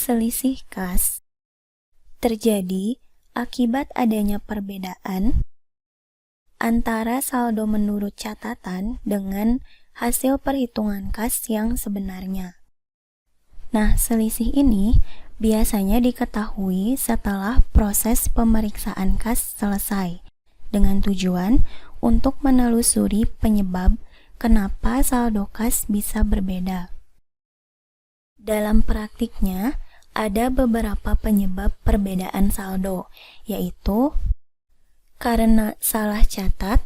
Selisih kas terjadi akibat adanya perbedaan antara saldo menurut catatan dengan hasil perhitungan kas yang sebenarnya. Nah, selisih ini biasanya diketahui setelah proses pemeriksaan kas selesai, dengan tujuan untuk menelusuri penyebab kenapa saldo kas bisa berbeda. Dalam praktiknya, ada beberapa penyebab perbedaan saldo, yaitu karena salah catat,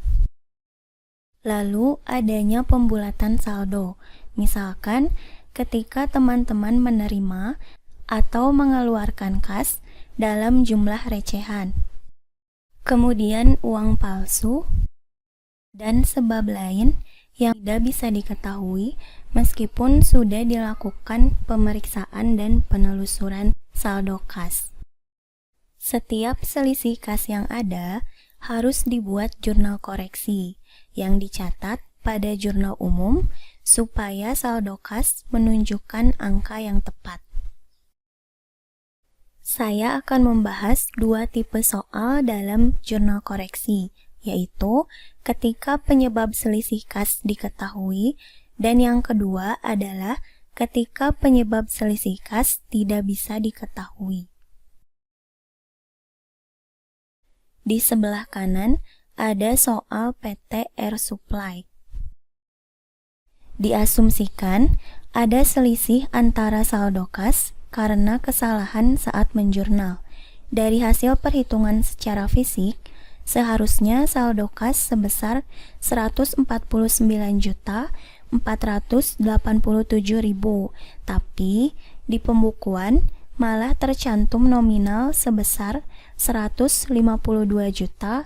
lalu adanya pembulatan saldo, misalkan ketika teman-teman menerima atau mengeluarkan kas dalam jumlah recehan, kemudian uang palsu, dan sebab lain yang tidak bisa diketahui meskipun sudah dilakukan pemeriksaan dan penelusuran saldo kas. Setiap selisih kas yang ada harus dibuat jurnal koreksi yang dicatat pada jurnal umum supaya saldo kas menunjukkan angka yang tepat. Saya akan membahas dua tipe soal dalam jurnal koreksi, yaitu ketika penyebab selisih kas diketahui, dan yang kedua adalah ketika penyebab selisih kas tidak bisa diketahui. Di sebelah kanan ada soal PT Air Supply. Diasumsikan ada selisih antara saldo kas karena kesalahan saat menjurnal. Dari hasil perhitungan secara fisik, seharusnya saldo kas sebesar 149.487.000, tapi di pembukuan malah tercantum nominal sebesar 152.100.000,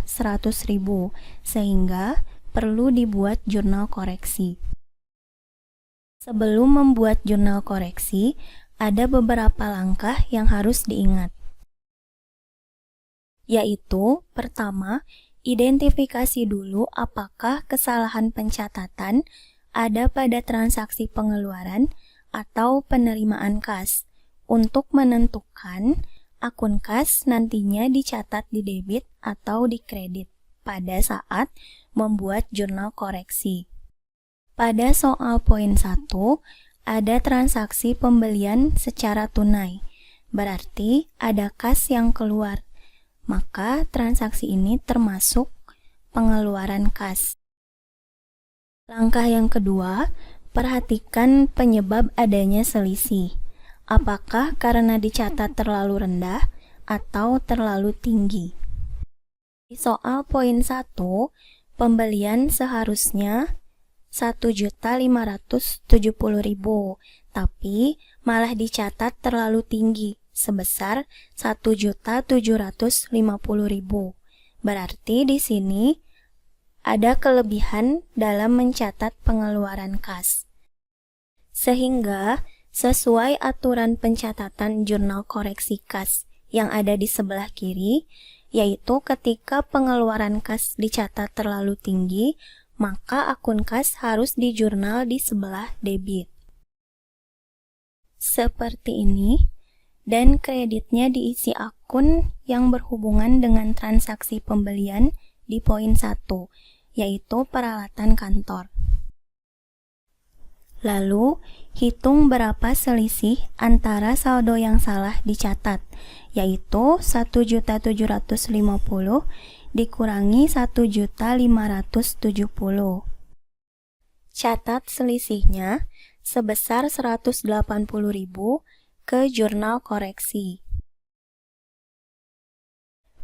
sehingga perlu dibuat jurnal koreksi. Sebelum membuat jurnal koreksi, ada beberapa langkah yang harus diingat, yaitu pertama, identifikasi dulu apakah kesalahan pencatatan ada pada transaksi pengeluaran atau penerimaan kas, untuk menentukan akun kas nantinya dicatat di debit atau di kredit pada saat membuat jurnal koreksi. Pada soal poin 1, ada transaksi pembelian secara tunai, berarti ada kas yang keluar, maka transaksi ini termasuk pengeluaran kas. Langkah yang kedua, perhatikan penyebab adanya selisih. Apakah karena dicatat terlalu rendah atau terlalu tinggi? Di soal poin 1, pembelian seharusnya 1.570.000, tapi malah dicatat terlalu tinggi sebesar 1.750.000. Berarti di sini ada kelebihan dalam mencatat pengeluaran kas. Sehingga sesuai aturan pencatatan jurnal koreksi kas yang ada di sebelah kiri, yaitu ketika pengeluaran kas dicatat terlalu tinggi, maka akun kas harus dijurnal di sebelah debit. Seperti ini, dan kreditnya diisi akun yang berhubungan dengan transaksi pembelian di poin 1, yaitu peralatan kantor. Lalu, hitung berapa selisih antara saldo yang salah dicatat, yaitu 1.750.000 dikurangi 1.570.000. Catat selisihnya sebesar 180.000 ke jurnal koreksi.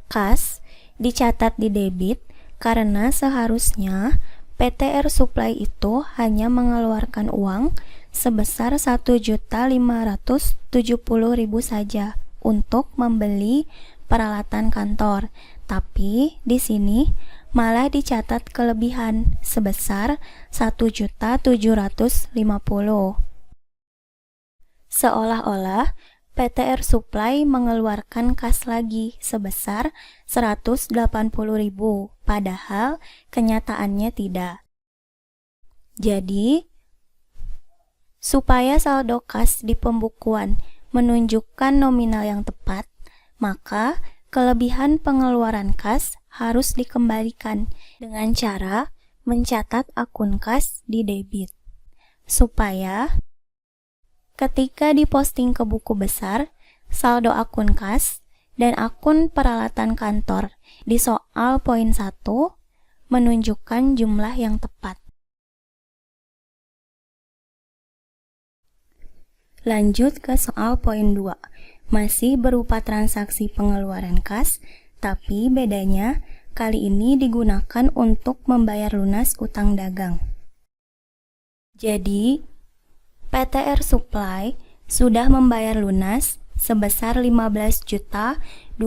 Kas dicatat di debit karena seharusnya PT Air Supply itu hanya mengeluarkan uang sebesar 1.570.000 saja untuk membeli peralatan kantor. Tapi di sini malah dicatat kelebihan sebesar 1.750.000. Seolah-olah PT Air Supply mengeluarkan kas lagi sebesar 180.000, padahal kenyataannya tidak. Jadi, supaya saldo kas di pembukuan menunjukkan nominal yang tepat, maka kelebihan pengeluaran kas harus dikembalikan dengan cara mencatat akun kas di debit, supaya ketika diposting ke buku besar, saldo akun kas dan akun peralatan kantor di soal poin 1 menunjukkan jumlah yang tepat. Lanjut ke soal poin 2. Masih berupa transaksi pengeluaran kas, tapi bedanya kali ini digunakan untuk membayar lunas utang dagang. Jadi, PTR Supply sudah membayar lunas sebesar 15.275.000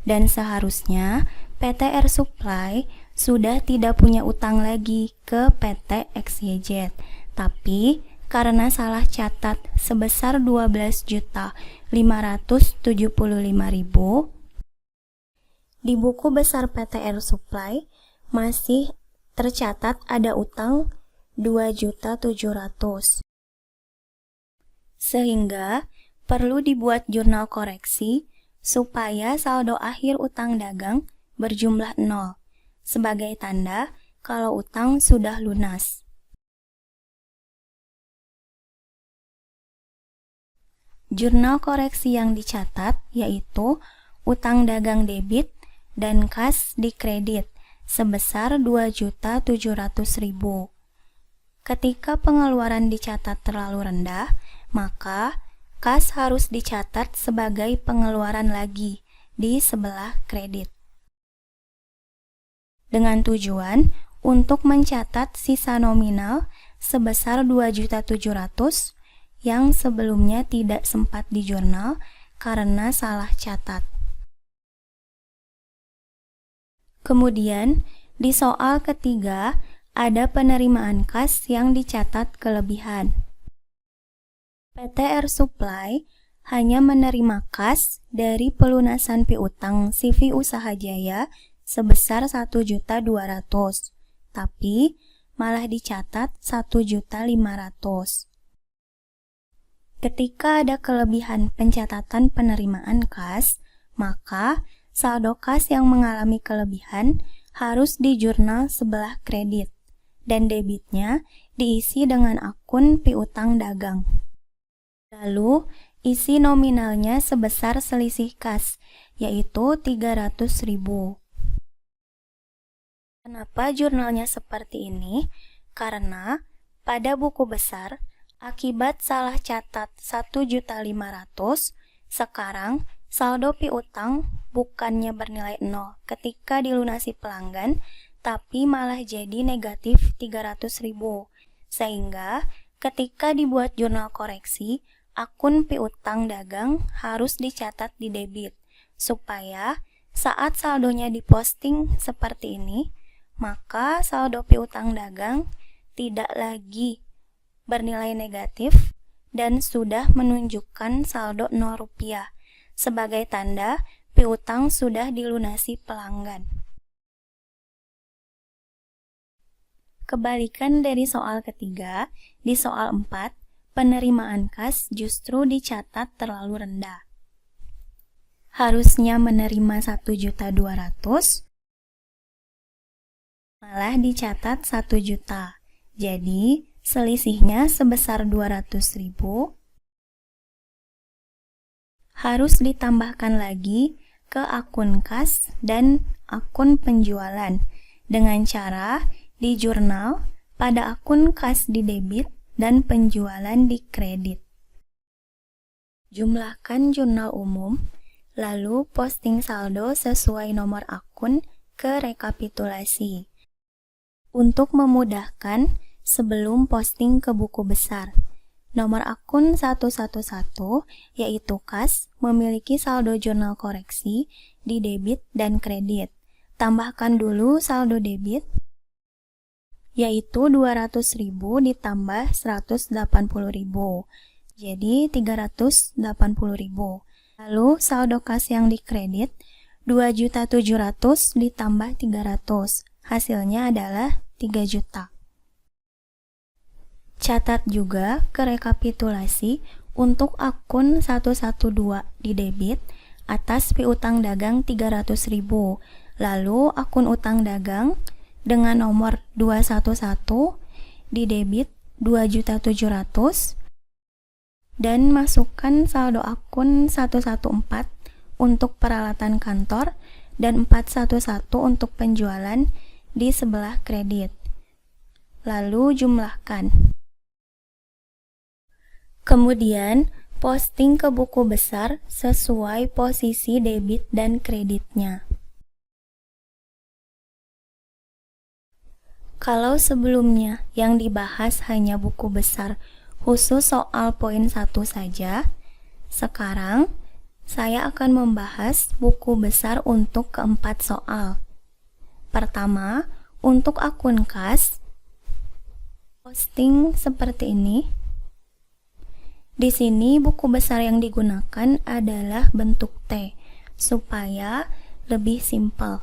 dan seharusnya PTR Supply sudah tidak punya utang lagi ke PT XYZ, tapi karena salah catat sebesar 12.575.000, di buku besar PTR Supply masih tercatat ada utang 2.700.000. Sehingga perlu dibuat jurnal koreksi supaya saldo akhir utang dagang berjumlah 0 sebagai tanda kalau utang sudah lunas. Jurnal koreksi yang dicatat yaitu utang dagang debit dan kas di kredit sebesar 2.700.000. Ketika pengeluaran dicatat terlalu rendah, maka kas harus dicatat sebagai pengeluaran lagi di sebelah kredit. Dengan tujuan untuk mencatat sisa nominal sebesar 2.700.000 yang sebelumnya tidak sempat di jurnal karena salah catat. Kemudian, di soal ketiga, ada penerimaan kas yang dicatat kelebihan. PTR Supply hanya menerima kas dari pelunasan piutang CV Usaha Jaya sebesar 1.200.000, tapi malah dicatat 1.500.000. Ketika ada kelebihan pencatatan penerimaan kas, maka saldo kas yang mengalami kelebihan harus di jurnal sebelah kredit dan debitnya diisi dengan akun piutang dagang. Lalu, isi nominalnya sebesar selisih kas, yaitu 300.000. Kenapa jurnalnya seperti ini? Karena pada buku besar, akibat salah catat 1.500.000, sekarang saldo piutang bukannya bernilai 0 ketika dilunasi pelanggan, tapi malah jadi negatif 300.000. Sehingga ketika dibuat jurnal koreksi, akun piutang dagang harus dicatat di debit, supaya saat saldonya diposting seperti ini, maka saldo piutang dagang tidak lagi bernilai negatif dan sudah menunjukkan saldo 0 rupiah sebagai tanda piutang sudah dilunasi pelanggan. Kebalikan dari soal ketiga, di soal 4, penerimaan kas justru dicatat terlalu rendah. Harusnya menerima 1.200.000, malah dicatat 1 juta. Jadi, selisihnya sebesar 200.000 harus ditambahkan lagi ke akun kas dan akun penjualan dengan cara di jurnal pada akun kas di debit dan penjualan di kredit. Jumlahkan jurnal umum, lalu posting saldo sesuai nomor akun ke rekapitulasi. Untuk memudahkan, sebelum posting ke buku besar, nomor akun 111 yaitu kas memiliki saldo jurnal koreksi di debit dan kredit. Tambahkan dulu saldo debit yaitu 200.000 ditambah 180.000. Jadi 380.000. Lalu saldo kas yang dikredit 2.700.000 ditambah 300. Hasilnya adalah 3 juta. Catat juga ke rekapitulasi untuk akun 112 di debit atas piutang dagang 300.000, lalu akun utang dagang dengan nomor 211 di debit 2.700.000 dan masukkan saldo akun 114 untuk peralatan kantor dan 411 untuk penjualan di sebelah kredit. Lalu jumlahkan. Kemudian, posting ke buku besar sesuai posisi debit dan kreditnya. Kalau sebelumnya yang dibahas hanya buku besar khusus soal poin 1 saja, sekarang saya akan membahas buku besar untuk keempat soal. Pertama, untuk akun kas, posting seperti ini. Di sini buku besar yang digunakan adalah bentuk T, supaya lebih simpel.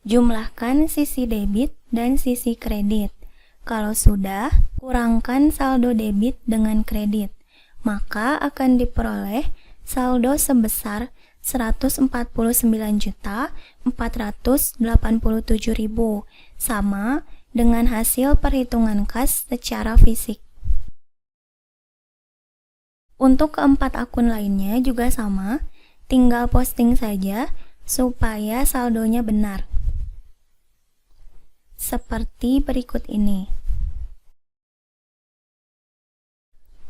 Jumlahkan sisi debit dan sisi kredit. Kalau sudah, kurangkan saldo debit dengan kredit, maka akan diperoleh saldo sebesar 149.487.000, sama dengan hasil perhitungan kas secara fisik. Untuk keempat akun lainnya juga sama, tinggal posting saja supaya saldonya benar. Seperti berikut ini.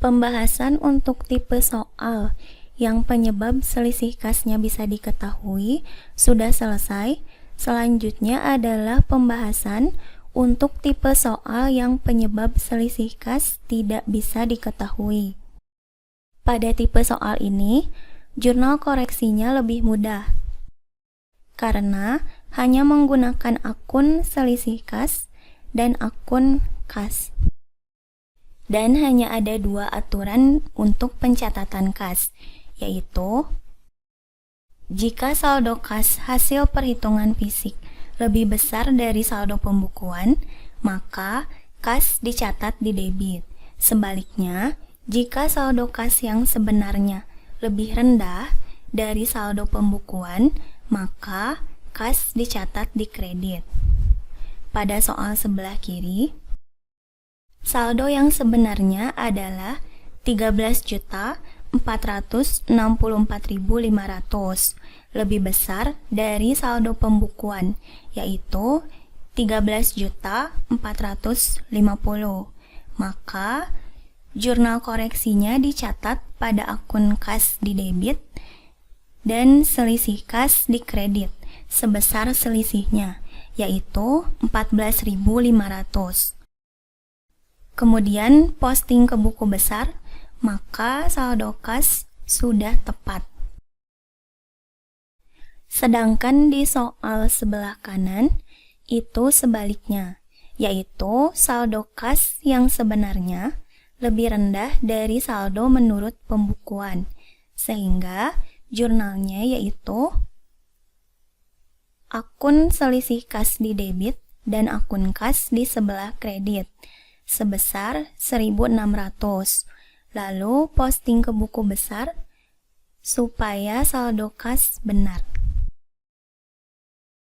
Pembahasan untuk tipe soal yang penyebab selisih kasnya bisa diketahui sudah selesai. Selanjutnya adalah pembahasan untuk tipe soal yang penyebab selisih kas tidak bisa diketahui. Pada tipe soal ini, jurnal koreksinya lebih mudah, karena hanya menggunakan akun selisih kas dan akun kas. Dan hanya ada 2 aturan untuk pencatatan kas, yaitu jika saldo kas hasil perhitungan fisik lebih besar dari saldo pembukuan, maka kas dicatat di debit. Sebaliknya, jika saldo kas yang sebenarnya lebih rendah dari saldo pembukuan, maka kas dicatat di kredit. Pada soal sebelah kiri, saldo yang sebenarnya adalah 13.464.500, lebih besar dari saldo pembukuan, yaitu 13.450. Maka, jurnal koreksinya dicatat pada akun kas di debit dan selisih kas di kredit sebesar selisihnya, yaitu 14.500. Kemudian posting ke buku besar, maka saldo kas sudah tepat. Sedangkan di soal sebelah kanan, itu sebaliknya, yaitu saldo kas yang sebenarnya lebih rendah dari saldo menurut pembukuan, sehingga jurnalnya yaitu akun selisih kas di debit dan akun kas di sebelah kredit sebesar 1.600. Lalu posting ke buku besar supaya saldo kas benar.